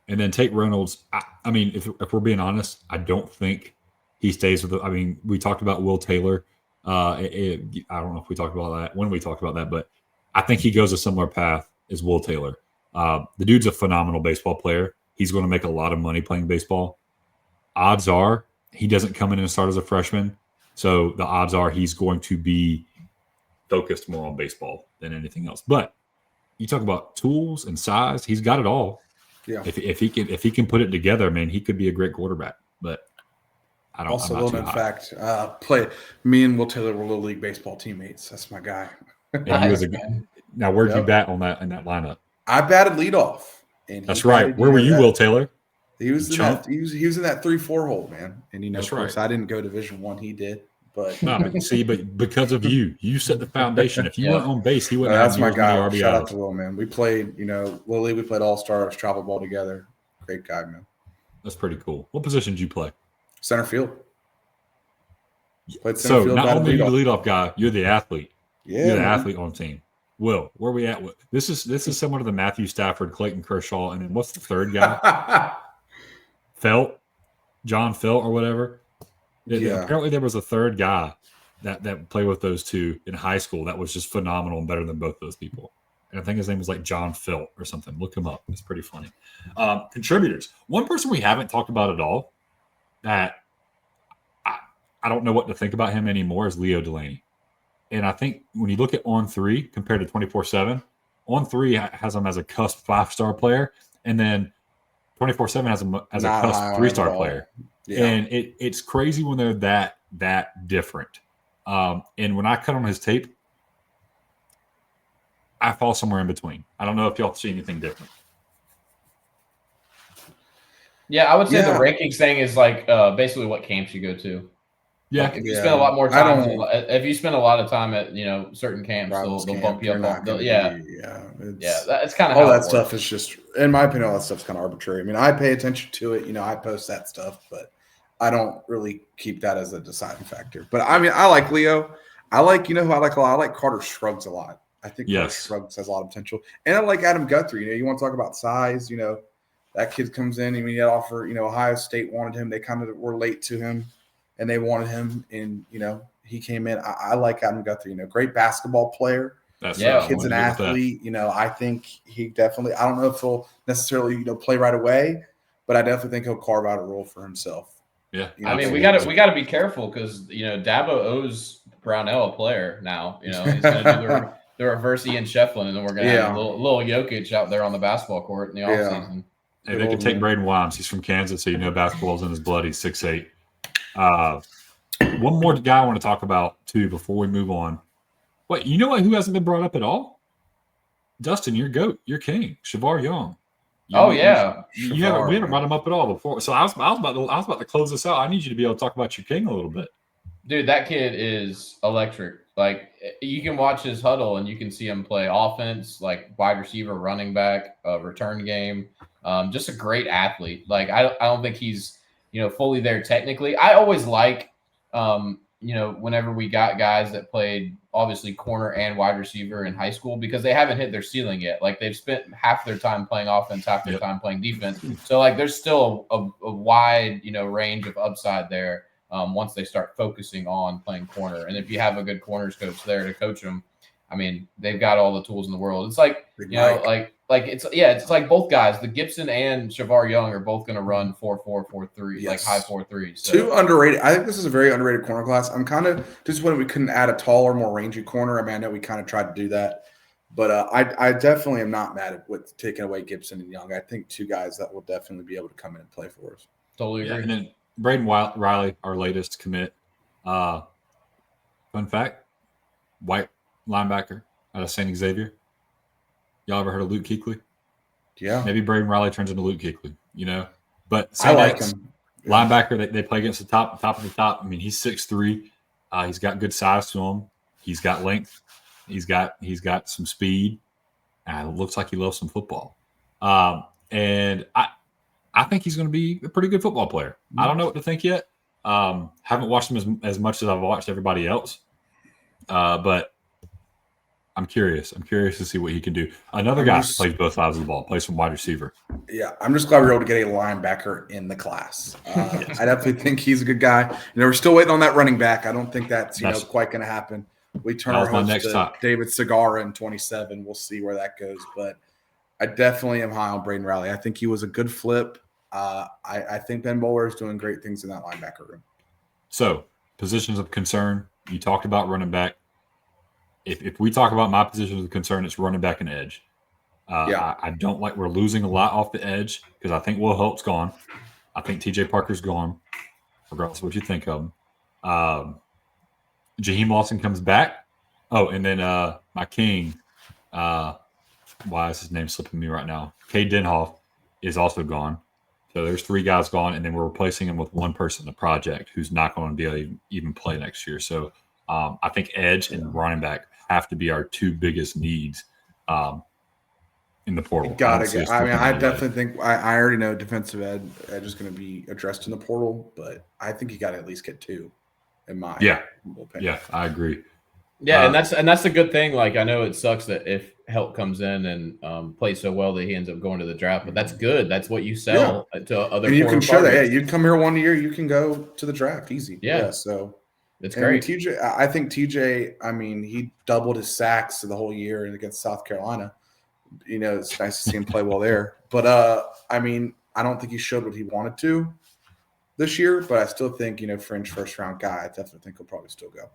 and then Tate Reynolds. I mean, if we're being honest, I don't think he stays with. I mean, we talked about Will Taylor. I don't know if we talked about that when we talked about that, but I think he goes a similar path as Will Taylor. The dude's a phenomenal baseball player. He's going to make a lot of money playing baseball. Odds are he doesn't come in and start as a freshman. So the odds are he's going to be focused more on baseball than anything else. But you talk about tools and size, he's got it all. Yeah. If he can put it together, man, he could be a great quarterback. But I don't. Also, little known fact, me and Will Taylor were Little League baseball teammates. That's my guy. And he was now where'd you bat in that lineup? I batted leadoff. And that's right. Where were you, Will Taylor? He was in that 3-4 hole, man. And that's of course, I didn't go Division I. He did, but no. But because of you set the foundation. If you weren't on base, he wouldn't. That's my guy. Shout out to Will, man. We played, Little League. We played All Stars, travel ball together. Great guy, man. That's pretty cool. What position did you play? Center field. Played center field. Not only are you the leadoff guy, you're the athlete. Yeah, you're the athlete on the team. Will, where are we at? This is similar to the Matthew Stafford, Clayton Kershaw, and then what's the third guy? John Felt or whatever. Yeah. Apparently there was a third guy that played with those two in high school that was just phenomenal and better than both those people. And I think his name was like John Felt or something. Look him up. It's pretty funny. Contributors. One person we haven't talked about at all that I don't know what to think about him anymore is Leo Delaney. And I think when you look at On3 compared to 24/7, On3 has him as a cusp 5-star player, and then 24/7 has him as a cusp 3-star player. Yeah. And it's crazy when they're that different. And when I cut on his tape, I fall somewhere in between. I don't know if y'all see anything different. Yeah, I would say the rankings thing is like basically what camps you go to. Yeah, like if you spend a lot more time, if you spend a lot of time at certain camps, they'll bump you up. It's kind of all that stuff is just, in my opinion, all that stuff's kind of arbitrary. I mean, I pay attention to it. I post that stuff, but I don't really keep that as a deciding factor. But I mean, I like Leo. I like who I like a lot. I like Carter Scruggs a lot. I think Carter Scruggs has a lot of potential, and I like Adam Guthrie. You want to talk about size? That kid comes in. I mean, he had offer. Ohio State wanted him. They kind of were late to him. And they wanted him, and he came in. I like Adam Guthrie. Great basketball player. That's kid's an athlete. I think he definitely. I don't know if he'll necessarily play right away, but I definitely think he'll carve out a role for himself. Yeah, I mean, we got to be careful because Dabo owes Brownell a player now. He's going to do the reverse Ian Shefflin, and then we're going to have a little Jokic out there on the basketball court in the offseason. Hey, they could take Braden Williams. He's from Kansas, so basketball's in his blood. He's 6'8". One more guy I want to talk about too before we move on. Wait, you know what? Who hasn't been brought up at all? Dustin, your goat, your king, Shavar Young. We haven't brought him up at all before. So I was about to close this out. I need you to be able to talk about your king a little bit. Dude, that kid is electric. Like, you can watch his huddle and you can see him play offense, like wide receiver, running back, return game. Just a great athlete. Like, I don't think he's fully there technically. I always like whenever we got guys that played obviously corner and wide receiver in high school, because they haven't hit their ceiling yet. Like, they've spent half their time playing offense, half their time playing defense. So like, there's still a wide, range of upside there once they start focusing on playing corner. And if you have a good corners coach there to coach them, I mean, they've got all the tools in the world. It's like, it's like both guys, the Gibson and Shavar Young, are both going to run 4.4, 4.3, like high 4.3s. So. Two underrated. I think this is a very underrated corner class. I'm kind of disappointed we couldn't add a taller, more rangy corner. I mean, I know we kind of tried to do that, but I definitely am not mad with taking away Gibson and Young. I think two guys that will definitely be able to come in and play for us. Totally agree. And then Braden Riley, our latest commit. Fun fact: white linebacker out of St. Xavier. Y'all ever heard of Luke Kuechly? Yeah. Maybe Braden Riley turns into Luke Kuechly, But I like him. Linebacker, they play against the top of the top. I mean, he's 6'3". He's got good size to him. He's got length. He's got some speed. And it looks like he loves some football. And I think he's going to be a pretty good football player. I don't know what to think yet. Haven't watched him as much as I've watched everybody else. But I'm curious. I'm curious to see what he can do. Another guy plays both sides of the ball, plays from wide receiver. Yeah, I'm just glad we were able to get a linebacker in the class. I definitely think he's a good guy. We're still waiting on that running back. I don't think that's quite going to happen. We turn our hopes to David Segarra in 27. We'll see where that goes. But I definitely am high on Braden Riley. I think he was a good flip. I think Ben Bowler is doing great things in that linebacker room. So, positions of concern. You talked about running back. If we talk about my positions of concern, it's running back and edge. I don't like we're losing a lot off the edge because I think Will Holt's gone. I think T.J. Parker's gone, regardless of what you think of him. Jaheim Lawson comes back. Oh, and then my king, why is his name slipping me right now? Cade Denhoff is also gone. So there's three guys gone, and then we're replacing him with one person, the project, who's not going to be able to even play next year. So I think edge and running back have to be our two biggest needs in the portal. I definitely think I already know defensive edge is going to be addressed in the portal, but I think you got to at least get two. In my opinion. Yeah, I agree. Yeah, and that's a good thing. Like, I know it sucks that if Help comes in and plays so well that he ends up going to the draft, but that's good. That's what you sell to other. And you can show that. Yeah, you come here 1 year, you can go to the draft easy. Yeah, so it's great. TJ, I think TJ. I mean, he doubled his sacks the whole year against South Carolina. It's nice to see him play well there. But I mean, I don't think he showed what he wanted to this year. But I still think fringe first round guy. I definitely think he'll probably still go.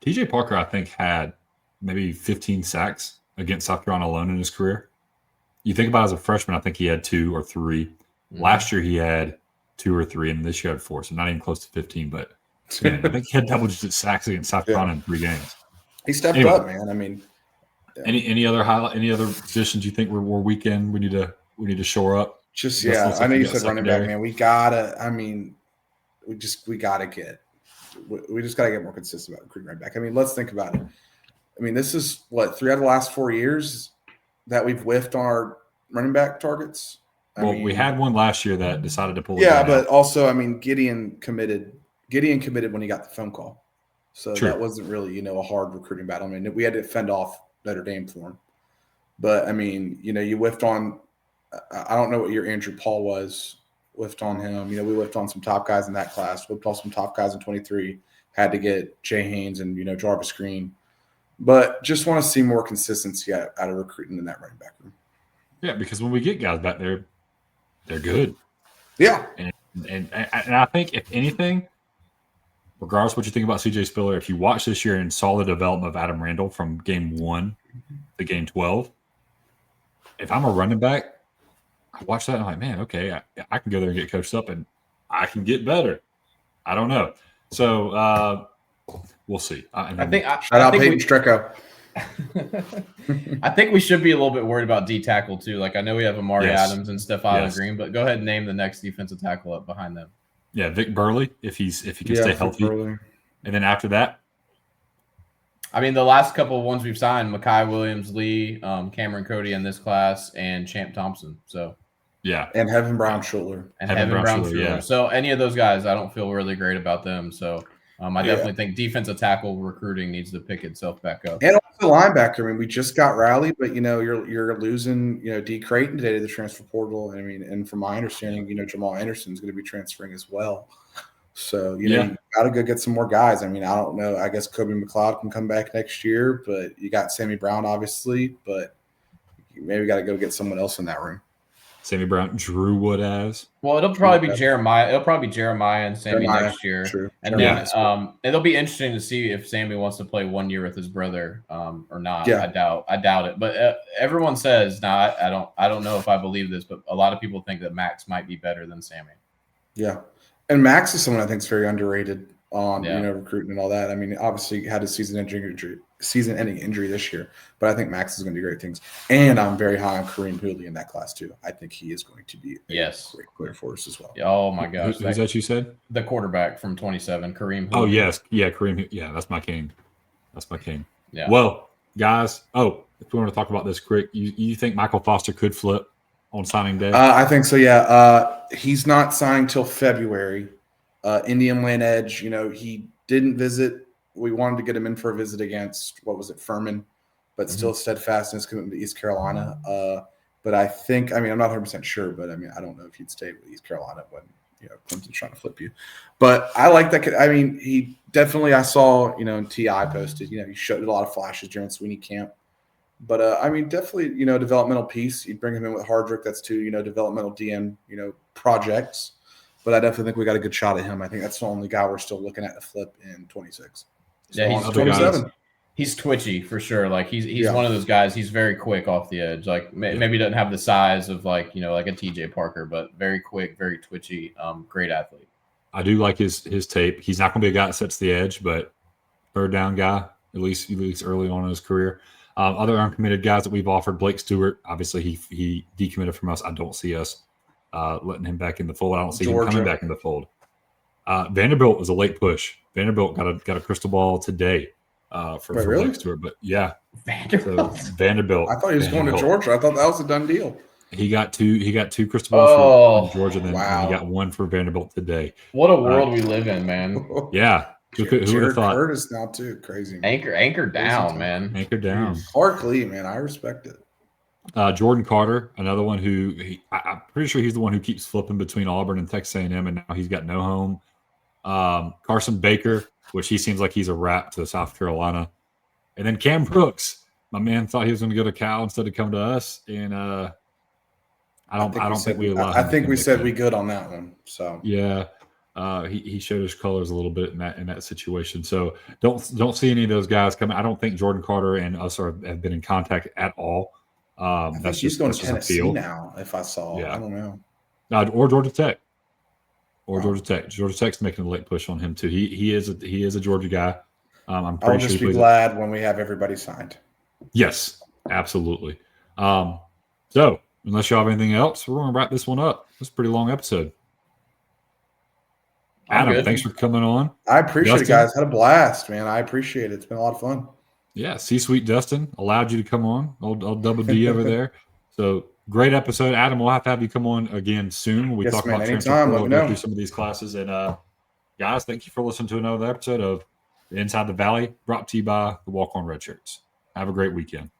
TJ Parker, I think, had maybe 15 sacks against South Carolina alone in his career. You think about it as a freshman, I think he had 2 or 3. Mm-hmm. Last year he had 2 or 3, and this year had 4, so not even close to 15. But man, I think he had double-digit sacks against South Carolina in 3 games. He stepped up, man. I mean, any other highlight? Any other positions you think we're weak in? We need to shore up. I know you said running back, man. We gotta get. We just got to get more consistent about recruiting right back. I mean, let's think about it. I mean, this is 3 out of the last 4 years that we've whiffed on our running back targets. I mean, we had one last year that decided to pull. But also, I mean, Gideon committed when he got the phone call. So that wasn't really, a hard recruiting battle. I mean, we had to fend off Notre Dame for him. But, I mean, you whiffed on – I don't know what your Andrew Paul was. Whiffed on him. We whiffed on some top guys in that class. Whiffed on some top guys in 23. Had to get Jay Haynes and, Jarvis Green. But just want to see more consistency out of recruiting in that running back room. Yeah, because when we get guys back there, They're good. Yeah. And I think, if anything, regardless of what you think about CJ Spiller, if you watch this year and saw the development of Adam Randall from game 1 to game 12, if I'm a running back, I watch that and I'm like, man, okay, I can go there and get coached up and I can get better. I don't know. So we'll see. Shout out Peyton Strecco. I think we should be a little bit worried about D tackle too. Like, I know we have Amari Adams and Stephon Green, but go ahead and name the next defensive tackle up behind them. Yeah, Vic Burley, if he can stay healthy. And then after that, I mean, the last couple of ones we've signed: Mekhi Williams, Lee, Cameron Cody in this class, and Champ Thompson. So yeah, and Heaven Brown Schuler. Yeah. So any of those guys, I don't feel really great about them. So I definitely think defensive tackle recruiting needs to pick itself back up. And also linebacker. I mean, we just got Rowley, but you're losing D Creighton today to the transfer portal. I mean, and from my understanding, Jamal Anderson is going to be transferring as well. So you got to go get some more guys. I mean, I don't know. I guess Kobe McLeod can come back next year, but you got Sammy Brown obviously. But you maybe got to go get someone else in that room. Sammy Brown, Drew Wood as. Well, it'll probably be Jeremiah. It'll probably be Jeremiah and Sammy next year. True. And then it'll be interesting to see if Sammy wants to play 1 year with his brother or not. Yeah. I doubt it. But everyone says now. I don't know if I believe this, but a lot of people think that Max might be better than Sammy. Yeah, and Max is someone I think is very underrated on recruiting and all that. I mean, obviously he had a season-ending injury this year, but I think Max is going to do great things. And I'm very high on Kareem Hooley in that class too. I think he is going to be a great player for us as well. Oh my gosh, who's that you said? The quarterback from 27, Kareem Hooley. Oh yes, yeah, Kareem. Yeah, that's my king. Yeah. Well, guys. If we want to talk about this quick, you think Michael Foster could flip on signing day? I think so. Yeah. He's not signing till February. Indian Land Edge, he didn't visit. We wanted to get him in for a visit against, Furman, but still steadfast in his commitment to East Carolina. But I think, I'm not 100% sure, but I don't know if he'd stay with East Carolina when, Clemson's trying to flip you. But I like that kid. He definitely, I saw, T.I. posted, he showed a lot of flashes during Sweeney camp. But, definitely, developmental piece. You'd bring him in with Hardrick. That's 2, developmental DM, projects. But I definitely think we got a good shot at him. I think that's the only guy we're still looking at to flip in 26. Yeah, he's 27. He's twitchy for sure. Like he's one of those guys. He's very quick off the edge. Like maybe doesn't have the size of like a TJ Parker, but very quick, very twitchy. Great athlete. I do like his tape. He's not going to be a guy that sets the edge, but third down guy at least early on in his career. Other uncommitted guys that we've offered: Blake Stewart. Obviously, he decommitted from us. I don't see us letting him back in the fold. I don't see him coming back in the fold. Vanderbilt was a late push. Vanderbilt got a crystal ball today for Blake Stewart. But yeah, Vanderbilt. I thought he was going to Georgia. I thought that was a done deal. He got two crystal balls for Georgia, and then he got one for Vanderbilt today. What a world we live in, man. Yeah. Who would have thought? Curtis now too, crazy. Man. Anchor down, man. Anchor down. Clark Lee, man, I respect it. Jordan Carter, another one who I'm pretty sure he's the one who keeps flipping between Auburn and Texas A&M, and now he's got no home. Carson Baker, which he seems like he's a wrap to South Carolina, and then Cam Brooks. My man thought he was going to go to Cal instead of come to us, and I don't think we allowed. I think we said we good on that one. So yeah. He showed his colors a little bit in that situation. So don't see any of those guys coming. I don't think Jordan Carter and us have been in contact at all. I think he's going to Tennessee now. If I saw, I don't know. Or Georgia Tech. Georgia Tech. Georgia Tech's making a late push on him too. He is a Georgia guy. I'm pretty I'll just be glad when we have everybody signed. Yes, absolutely. So unless you have anything else, we're going to wrap this one up. It's a pretty long episode. Adam, thanks for coming on. I appreciate it, guys. Had a blast, man. I appreciate it. It's been a lot of fun. Yeah, C-Suite Dustin allowed you to come on. Old Double D over there. So great episode. Adam, we'll have to have you come on again soon when we talk about transfer portal, go through some of these classes. And guys, thank you for listening to another episode of Inside the Valley, brought to you by the Walk On Red Shirts. Have a great weekend.